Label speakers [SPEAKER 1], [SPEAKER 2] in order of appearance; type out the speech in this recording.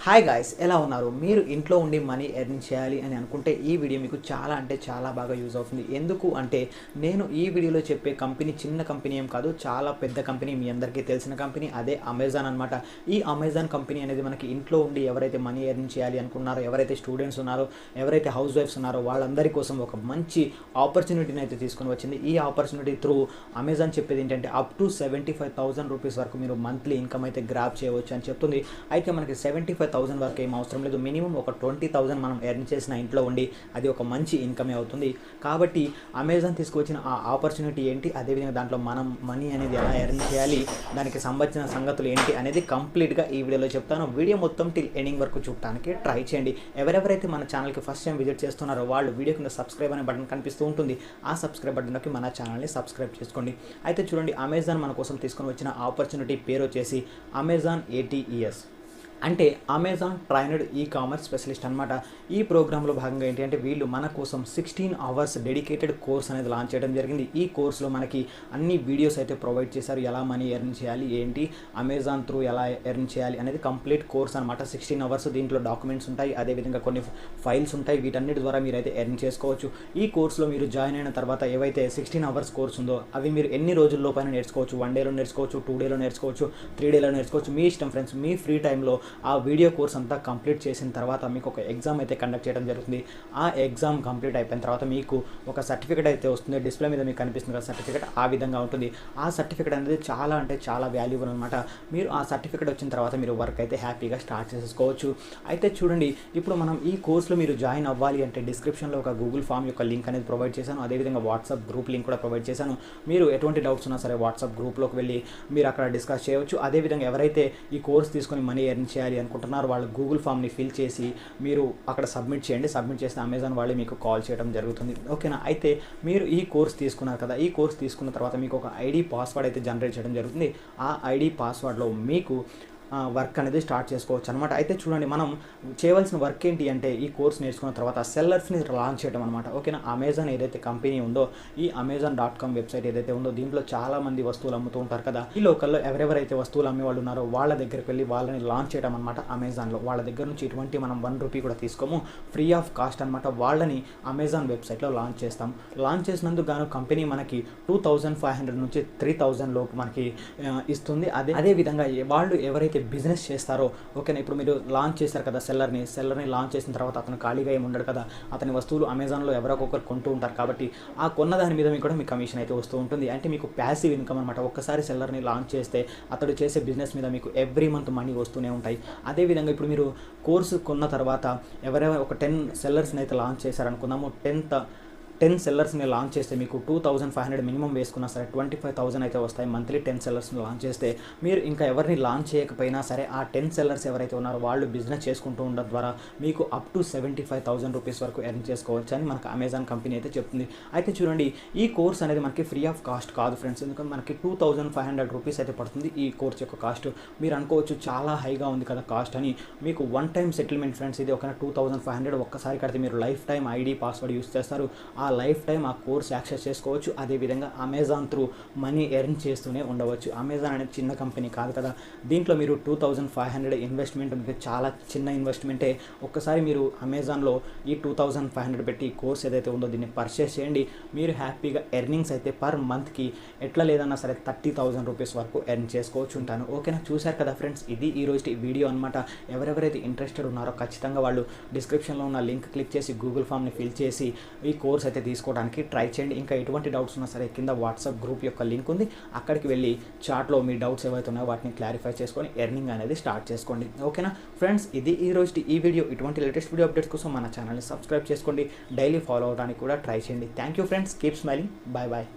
[SPEAKER 1] Hi guys, ఎలా ఉన్నారు? మీరు ఇంట్లో ఉండి మనీ ఎర్న్ చేయాలి అని అనుకుంటే ఈ వీడియో మీకు చాలా అంటే చాలా బాగా యూజ్ అవుతుంది. ఎందుకు అంటే నేను ఈ వీడియోలో చెప్పే కంపెనీ చిన్న కంపెనీ ఏం కాదు, చాలా పెద్ద కంపెనీ, మీ అందరికీ తెలిసిన కంపెనీ, అదే అమెజాన్ అనమాట. ఈ అమెజాన్ కంపెనీ అనేది మనకి ఇంట్లో ఉండి ఎవరైతే మనీ ఎర్న్ చేయాలి అనుకున్నారో, ఎవరైతే స్టూడెంట్స్ ఉన్నారో, ఎవరైతే హౌస్ వైఫ్స్ ఉన్నారో వాళ్ళందరి కోసం ఒక మంచి ఆపర్చునిటీని అయితే తీసుకొని వచ్చింది. ఈ ఆపర్చునిటీ త్రూ అమెజాన్ చెప్పేది ఏంటంటే అప్ టు 75,000 రూపీస్ వరకు మీరు మంత్లీ ఇన్కమ్ అయితే గ్రాప్ చేయవచ్చు అని చెప్తుంది. అయితే మనకి 75,000 వరకు ఏం అవసరం లేదు, మినిమం ఒక 20,000 మనం ఎర్న్ చేసిన ఇంట్లో ఉండి అది ఒక మంచి ఇన్కమే అవుతుంది. కాబట్టి అమెజాన్ తీసుకొచ్చిన ఆ ఆపర్చునిటీ ఏంటి, అదేవిధంగా దాంట్లో మనం మనీ అనేది ఎలా ఎర్న్ చేయాలి, దానికి సంబంధించిన సంగతులు ఏంటి అనేది కంప్లీట్గా ఈ వీడియోలో చెప్తాను. వీడియో మొత్తం టిల్ ఎండింగ్ వరకు చూడటానికి ట్రై చేయండి. ఎవరెవరైతే మన ఛానల్కి ఫస్ట్ టైం విజిట్ చేస్తున్నారో వాళ్ళు వీడియో కింద సబ్స్క్రైబ్ అనే బటన్ కనిపిస్తూ ఉంటుంది, ఆ సబ్స్క్రైబ్ బటన్కి మన ఛానల్ని సబ్స్క్రైబ్ చేసుకోండి. అయితే చూడండి, అమెజాన్ మన కోసం తీసుకొని వచ్చిన ఆపర్చునిటీ పేరు వచ్చేసి అమెజాన్ ATES, అంటే అమెజాన్ ట్రైనడ్ ఈ-కామర్స్ స్పెషలిస్ట్ అనమాట. ఈ ప్రోగ్రాంలో భాగంగా ఏంటి అంటే వీళ్ళు మన కోసం 16 అవర్స్ డెడికేటెడ్ కోర్స్ అనేది లాంచ్ చేయడం జరిగింది. ఈ కోర్సులో మనకి అన్ని వీడియోస్ అయితే ప్రొవైడ్ చేశారు, ఎలా మనీ ఎర్న్ చేయాలి, ఏంటి అమెజాన్ త్రూ ఎలా ఎర్న్ చేయాలి అనేది కంప్లీట్ కోర్స్ అనమాట. 16 అవర్స్, దీంట్లో డాక్యుమెంట్స్ ఉంటాయి, అదేవిధంగా కొన్ని ఫైల్స్ ఉంటాయి, వీటన్నిటి ద్వారా మీరు అయితే ఎర్న్ చేసుకోవచ్చు. ఈ కోర్సులో మీరు జాయిన్ అయిన తర్వాత ఏవైతే 16 అవర్స్ కోర్స్ ఉందో అవి మీరు ఎన్ని రోజుల్లో పైన నేర్చుకోవచ్చు. 1 డేలో నేర్చుకోవచ్చు, 2 డేలో నేర్చుకోవచ్చు, 3 డేలో నేర్చుకోవచ్చు, మీ ఇష్టం ఫ్రెండ్స్. మీ ఫ్రీ టైంలో ఆ వీడియో కోర్స్ అంతా కంప్లీట్ చేసిన తర్వాత మీకు ఒక ఎగ్జామ్ అయితే కండక్ట్ చేయడం జరుగుతుంది. ఆ ఎగ్జామ్ కంప్లీట్ అయిపోయిన తర్వాత మీకు ఒక సర్టిఫికేట్ అయితే వస్తుంది. డిస్ప్లే మీద మీకు కనిపిస్తుంది కదా సర్టిఫికేట్, ఆ విధంగా ఉంటుంది. ఆ సర్టిఫికేట్ అనేది చాలా అంటే చాలా వాల్యుబుల్ అనమాట. మీరు ఆ సర్టిఫికేట్ వచ్చిన తర్వాత మీరు వర్క్ అయితే హ్యాపీగా స్టార్ట్ చేసుకోవచ్చు. అయితే చూడండి, ఇప్పుడు మనం ఈ కోర్సులో మీరు జాయిన్ అవ్వాలి అంటే డిస్క్రిప్షన్లో ఒక గూగుల్ ఫామ్ యొక్క లింక్ అనేది ప్రొవైడ్ చేశాను, అదేవిధంగా వాట్సాప్ గ్రూప్ లింక్ కూడా ప్రొవైడ్ చేశాను. మీరు ఎటువంటి డౌట్స్ ఉన్నా సరే వాట్సాప్ గ్రూప్లోకి వెళ్ళి మీరు అక్కడ డిస్కస్ చేయవచ్చు. అదేవిధంగా ఎవరైతే ఈ కోర్స్ తీసుకొని మనీ ఎర్న్ చేయాలి అనుకుంటున్నారు వాళ్ళు గూగుల్ ఫామ్ని ఫిల్ చేసి మీరు అక్కడ సబ్మిట్ చేయండి. సబ్మిట్ చేస్తే అమెజాన్ వాళ్ళే మీకు కాల్ చేయడం జరుగుతుంది, ఓకేనా. అయితే మీరు ఈ కోర్స్ తీసుకున్నారు కదా, ఈ కోర్స్ తీసుకున్న తర్వాత మీకు ఒక ఐడి పాస్వర్డ్ అయితే జనరేట్ చేయడం జరుగుతుంది. ఆ ఐడి పాస్వర్డ్లో మీకు వర్క్ అనేది స్టార్ట్ చేసుకోవచ్చు అనమాట. అయితే చూడండి, మనం చేయవలసిన వర్క్ ఏంటి అంటే ఈ కోర్స్ నేర్చుకున్న తర్వాత సెల్లర్స్ని లాంచ్ చేయడం అనమాట, ఓకేనా. అమెజాన్ ఏదైతే కంపెనీ ఉందో, ఈ Amazon.com వెబ్సైట్ ఏదైతే ఉందో దీంట్లో చాలామంది వస్తువులు అమ్ముతూ ఉంటారు కదా. ఈ లోకల్లో ఎవరెవరైతే వస్తువులు అమ్మే వాళ్ళు ఉన్నారో వాళ్ళ దగ్గరికి వెళ్ళి వాళ్ళని లాంచ్ చేయడం అనమాట అమెజాన్లో. వాళ్ళ దగ్గర నుంచి ఇటువంటి మనం 1 రూపీ కూడా తీసుకోము, ఫ్రీ ఆఫ్ కాస్ట్ అనమాట. వాళ్ళని అమెజాన్ వెబ్సైట్లో లాంచ్ చేస్తాం. లాంచ్ చేసినందుకు గాను కంపెనీ మనకి 2,500 నుంచి 3,000 లోపు మనకి ఇస్తుంది. అదేవిధంగా వాళ్ళు ఎవరైతే బిజినెస్ చేస్తారో, ఓకేనా. ఇప్పుడు మీరు లాంచ్ చేశారు కదా సెల్లర్ని లాంచ్ చేసిన తర్వాత అతను ఖాళీగా ఏమి ఉండడు కదా, అతని వస్తువులు అమెజాన్లో ఎవరో ఒకరు కొంటూ ఉంటారు. కాబట్టి ఆ కొన్న దాని మీద మీకు కూడా మీ కమిషన్ అయితే వస్తూ ఉంటుంది. అంటే మీకు ప్యాసివ్ ఇన్కమ్ అనమాట. ఒక్కసారి సెల్లర్ని లాంచ్ చేస్తే అతడు చేసే బిజినెస్ మీద మీకు ఎవ్రీ మంత్ మనీ వస్తూనే ఉంటాయి. అదేవిధంగా ఇప్పుడు మీరు కోర్సు కొన్న తర్వాత ఎవరైనా ఒక 10 సెల్లర్స్ని అయితే లాంచ్ చేశారనుకుందాము, 10 సెల్లర్స్ని లాంచ్ చేస్తే మీకు 2,500 మినిమం వేసుకున్నా సరే 25,000 అయితే వస్తాయి మంత్లీ. 10 సెల్లర్స్ని లాంచ్ చేస్తే మీరు ఇంకా ఎవరిని లాంచ్ చేయకపోయినా సరే ఆ 10 సెల్లర్స్ ఎవరైతే ఉన్నారో వాళ్ళు బిజినెస్ చేసుకుంటూ ఉండడం ద్వారా మీకు అప్ టు 75,000 రూపీస్ వరకు ఎర్న్ చేసుకోవచ్చు అని మనకు అమెజాన్ కంపెనీ అయితే చెప్తుంది. అయితే చూడండి, ఈ కోర్స్ అనేది మనకి ఫ్రీ ఆఫ్ కాస్ట్ కాదు ఫ్రెండ్స్, ఎందుకంటే మనకి 2,500 రూపీస్ అయితే పడుతుంది ఈ కోర్స్ యొక్క కాస్ట్. మీరు అనుకోవచ్చు చాలా హైగా ఉంది కదా కాస్ట్ అని. మీకు 1 టైం సెటిల్మెంట్ ఫ్రెండ్స్, ఇది ఒక 2,500 ఒక్కసారి కడితే మీరు life time ID password use చేస్తారు. ఆ లైఫ్ టైం ఆ కోర్స్ యాక్సెస్ చేసుకోవచ్చు. అదేవిధంగా అమెజాన్ త్రూ మనీ ఎర్న్ చేస్తూనే ఉండవచ్చు. అమెజాన్ అనేది చిన్న కంపెనీ కాదు కదా, దీంట్లో మీరు 2,500 ఇన్వెస్ట్మెంట్ మీకు చాలా చిన్న ఇన్వెస్ట్మెంటే. ఒక్కసారి మీరు అమెజాన్లో ఈ 2,500 పెట్టి ఈ కోర్స్ ఏదైతే ఉందో దీన్ని పర్చేస్ చేయండి. మీరు హ్యాపీగా ఎర్నింగ్స్ అయితే పర్ మంత్కి ఎట్లా లేదన్నా సరే 30,000 రూపీస్ వరకు ఎర్న్ చేసుకోవచ్చు ఉంటాను, ఓకేనా. చూశారు కదా ఫ్రెండ్స్, ఇది ఈ రోజు వీడియో అనమాట. ఎవరెవరైతే ఇంట్రెస్టెడ్ ఉన్నారో ఖచ్చితంగా వాళ్ళు డిస్క్రిప్షన్లో ఉన్న లింక్ క్లిక్ చేసి గూగుల్ ఫామ్ని ఫిల్ చేసి ఈ కోర్స్ అయితే తీసుకోవడానికి ట్రై చేయండి. ఇంకా ఎటువంటి డౌట్స్ ఉన్నా సరే కింద వాట్సాప్ గ్రూప్ యొక్క లింక్ ఉంది, అక్కడికి వెళ్ళి చాట్లో మీ డౌట్స్ ఏవైతే ఉన్నాయో వాటిని క్లారిఫై చేసుకొని ఎర్నింగ్ అనేది స్టార్ట్ చేసుకోండి, ఓకేనా ఫ్రెండ్స్. ఇది ఈ రోజు ఈ వీడియో. ఇటువంటి లేటెస్ట్ వీడియో అప్డేట్స్ కోసం మన ఛానల్ని సబ్స్క్రైబ్ చేసుకోండి, డైలీ ఫాలో అవడానికి కూడా ట్రై చేయండి. Thank you friends, keep smiling, bye bye.